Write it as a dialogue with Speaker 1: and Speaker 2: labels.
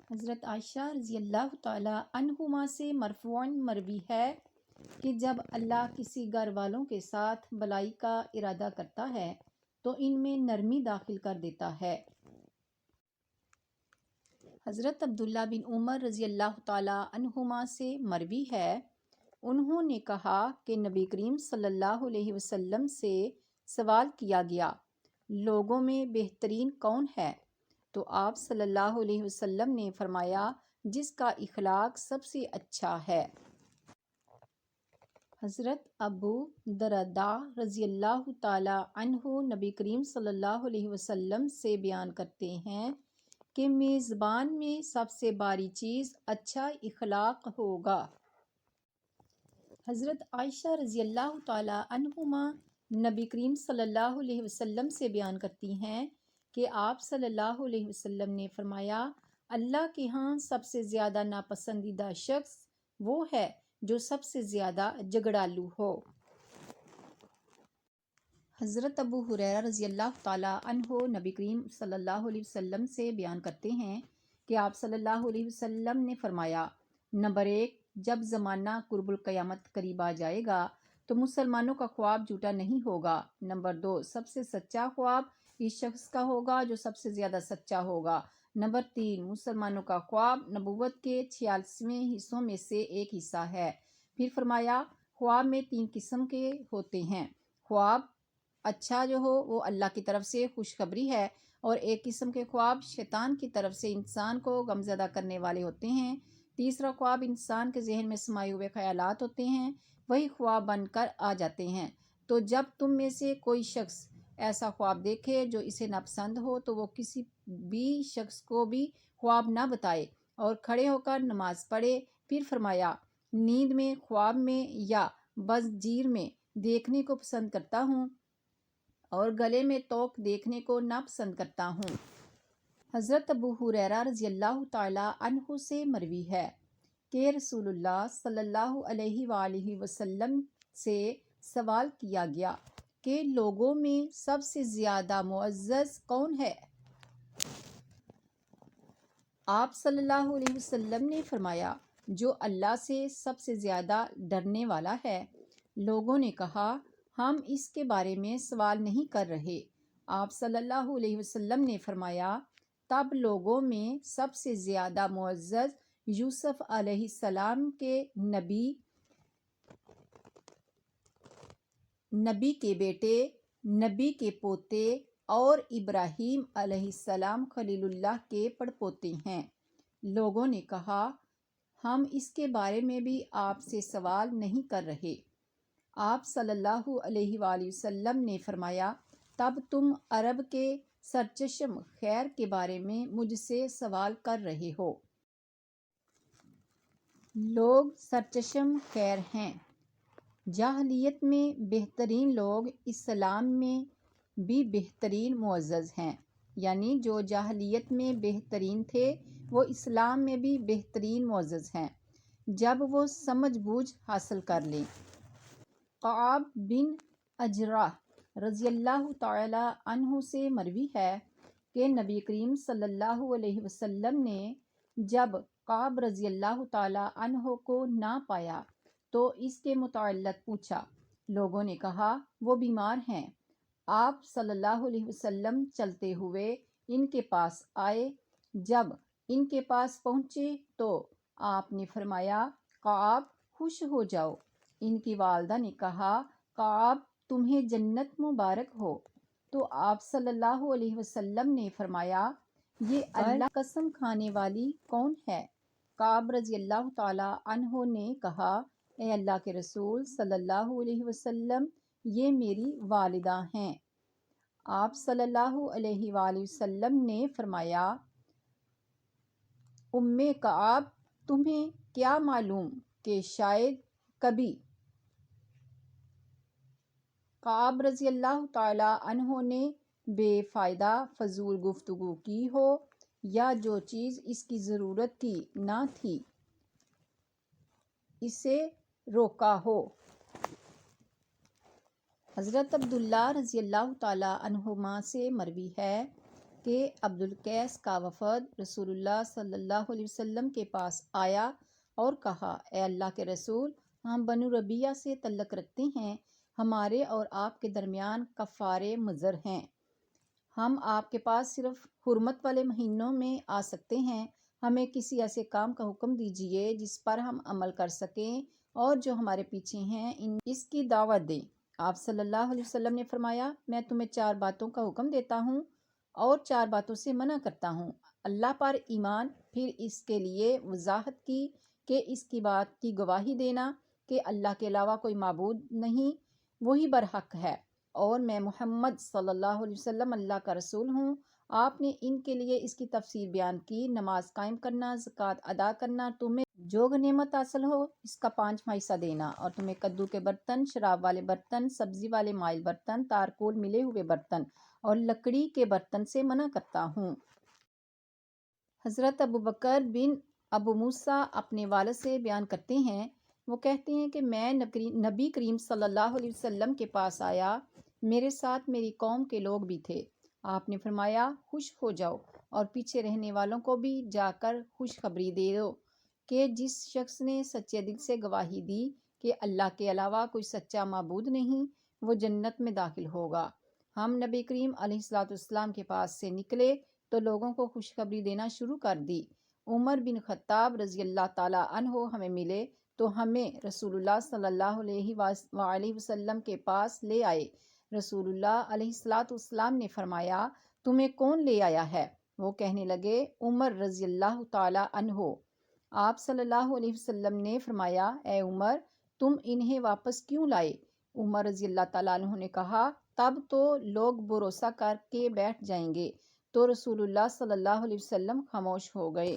Speaker 1: حضرت عائشہ رضی اللہ تعالی عنہما سے مرفوعاً مروی ہے کہ جب اللہ کسی گھر والوں کے ساتھ بلائی کا ارادہ کرتا ہے تو ان میں نرمی داخل کر دیتا ہے۔ حضرت عبداللہ بن عمر رضی اللہ تعالی عنہما سے مروی ہے، انہوں نے کہا کہ نبی کریم صلی اللہ علیہ وسلم سے سوال کیا گیا، لوگوں میں بہترین کون ہے؟ تو آپ صلی اللہ علیہ وسلم نے فرمایا، جس کا اخلاق سب سے اچھا ہے۔ حضرت ابو درداء رضی اللہ تعالی عنہ نبی کریم صلی اللہ علیہ وسلم سے بیان کرتے ہیں کہ میزبان میں سب سے باری چیز اچھا اخلاق ہوگا۔ حضرت عائشہ رضی اللہ تعالی عنہما نبی کریم صلی اللہ علیہ وسلم سے بیان کرتی ہیں کہ آپ صلی اللہ علیہ وسلم نے فرمایا، اللہ کے ہاں سب سے زیادہ ناپسندیدہ شخص وہ ہے جو سب سے زیادہ جھگڑالو ہو۔ حضرت ابو ہریرہ رضی اللہ تعالی عنہ نبی کریم صلی اللہ علیہ وسلم سے بیان کرتے ہیں کہ آپ صلی اللہ علیہ وسلم نے فرمایا، نمبر 1، جب زمانہ قرب القیامت قریب آ جائے گا تو مسلمانوں کا خواب جھوٹا نہیں ہوگا۔ نمبر 2، سب سے سچا خواب اس شخص کا ہوگا جو سب سے زیادہ سچا ہوگا۔ نمبر 3، مسلمانوں کا خواب نبوت کے 46 حصوں میں سے ایک حصہ ہے۔ پھر فرمایا، خواب میں 3 قسم کے ہوتے ہیں، خواب اچھا جو ہو وہ اللہ کی طرف سے خوشخبری ہے، اور ایک قسم کے خواب شیطان کی طرف سے انسان کو غمزدہ کرنے والے ہوتے ہیں۔ تیسرا خواب انسان کے ذہن میں سمائے ہوئے خیالات ہوتے ہیں، وہی خواب بن کر آ جاتے ہیں۔ تو جب تم میں سے کوئی شخص ایسا خواب دیکھے جو اسے ناپسند ہو تو وہ کسی بھی شخص کو بھی خواب نہ بتائے اور کھڑے ہو کر نماز پڑھے۔ پھر فرمایا، نیند میں، خواب میں یا بزجیر میں دیکھنے کو پسند کرتا ہوں اور گلے میں توق دیکھنے کو ناپسند کرتا ہوں۔ حضرت ابو ہریرہ رضی اللہ تعالی عنہ سے مروی ہے کہ رسول اللہ صلی اللہ علیہ وآلہ وسلم سے سوال کیا گیا کہ لوگوں میں سب سے زیادہ معزز کون ہے؟ آپ صلی اللہ علیہ وسلم نے فرمایا، جو اللہ سے سب سے زیادہ ڈرنے والا ہے۔ لوگوں نے کہا، ہم اس کے بارے میں سوال نہیں کر رہے۔ آپ صلی اللہ علیہ وسلم نے فرمایا، تب لوگوں میں سب سے زیادہ معزز یوسف علیہ السلام کے نبی کے بیٹے، نبی کے پوتے اور ابراہیم علیہ السلام خلیل اللہ کے پڑپوتے ہیں۔ لوگوں نے کہا، ہم اس کے بارے میں بھی آپ سے سوال نہیں کر رہے۔ آپ صلی اللہ علیہ وآلہ وسلم نے فرمایا، تب تم عرب کے سرچشم خیر کے بارے میں مجھ سے سوال کر رہے ہو۔ لوگ سرچشم خیر ہیں۔ جاہلیت میں بہترین لوگ اسلام میں بھی بہترین معزز ہیں، یعنی جو جاہلیت میں بہترین تھے وہ اسلام میں بھی بہترین معزز ہیں جب وہ سمجھ بوجھ حاصل کر لیں۔ کعب بن عجرہ رضی اللہ تعالی عنہ سے مروی ہے کہ نبی کریم صلی اللہ علیہ وسلم نے جب کعب رضی اللہ تعالی عنہ کو نہ پایا تو اس کے متعلق پوچھا۔ لوگوں نے کہا، وہ بیمار ہیں۔ آپ صلی اللہ علیہ وسلم چلتے ہوئے ان کے پاس آئے۔ جب ان کے پاس پہنچے تو آپ نے فرمایا، کعب خوش ہو جاؤ۔ ان کی والدہ نے کہا، کعب تمہیں جنت مبارک ہو۔ تو آپ صلی اللہ علیہ وسلم نے فرمایا، یہ اللہ قسم کھانے والی کون ہے؟ کعب رضی اللہ تعالی عنہ نے کہا، اے اللہ کے رسول صلی اللہ علیہ وسلم، یہ میری والدہ ہیں۔ آپ صلی اللہ علیہ وآلہ وسلم نے فرمایا، ام کعب تمہیں کیا معلوم کہ شاید کبھی کعب رضی اللہ تعالی عنہ نے بے فائدہ فضول گفتگو کی ہو یا جو چیز اس کی ضرورت کی نہ تھی اسے روکا ہو۔ حضرت عبداللہ رضی اللہ تعالی عنہما سے مروی ہے کہ عبدالقیس کا وفد رسول اللہ صلی اللہ علیہ وسلم کے پاس آیا اور کہا، اے اللہ کے رسول، ہم بنو ربیہ سے تعلق رکھتے ہیں، ہمارے اور آپ کے درمیان کفارے مضر ہیں، ہم آپ کے پاس صرف حرمت والے مہینوں میں آ سکتے ہیں، ہمیں کسی ایسے کام کا حکم دیجیے جس پر ہم عمل کر سکیں اور جو ہمارے پیچھے ہیں اس کی دعوت دیں۔ آپ صلی اللہ علیہ وسلم نے فرمایا، میں تمہیں 4 باتوں کا حکم دیتا ہوں اور 4 باتوں سے منع کرتا ہوں۔ اللہ پر ایمان، پھر اس کے لیے وضاحت کی کہ اس کی بات کی گواہی دینا کہ اللہ کے علاوہ کوئی معبود نہیں، وہی برحق ہے، اور میں محمد صلی اللہ علیہ وسلم اللہ کا رسول ہوں۔ آپ نے ان کے لیے اس کی تفسیر بیان کی، نماز قائم کرنا، زکوٰۃ ادا کرنا، تمہیں جو غنیمت حاصل ہو اس کا 5واں حصہ دینا، اور تمہیں کدو کے برتن، شراب والے برتن، سبزی والے مائل برتن، تارکول ملے ہوئے برتن اور لکڑی کے برتن سے منع کرتا ہوں۔ حضرت ابوبکر بن ابو موسیٰ اپنے والد سے بیان کرتے ہیں، وہ کہتے ہیں کہ میں نبی کریم صلی اللہ علیہ وسلم کے پاس آیا، میرے ساتھ میری قوم کے لوگ بھی تھے۔ آپ نے فرمایا، خوش ہو جاؤ اور پیچھے رہنے والوں کو بھی جا کر خوشخبری دے دو کہ جس شخص نے سچے دل سے گواہی دی کہ اللہ کے علاوہ کوئی سچا معبود نہیں، وہ جنت میں داخل ہوگا۔ ہم نبی کریم علیہ السلام کے پاس سے نکلے تو لوگوں کو خوشخبری دینا شروع کر دی۔ عمر بن خطاب رضی اللہ تعالیٰ عنہ ہمیں ملے تو ہمیں رسول اللہ صلی اللہ علیہ وآلہ وسلم کے پاس لے آئے۔ رسول اللہ علیہ السلام نے فرمایا، تمہیں کون لے آیا ہے؟ وہ کہنے لگے، عمر رضی اللہ تعالیٰ عنہ۔ آپ صلی اللہ علیہ وسلم نے فرمایا، اے عمر، تم انہیں واپس کیوں لائے؟ عمر رضی اللہ تعالیٰ عنہ نے کہا، تب تو لوگ بھروسہ کر کے بیٹھ جائیں گے۔ تو رسول اللہ صلی اللہ علیہ وسلم خاموش ہو گئے۔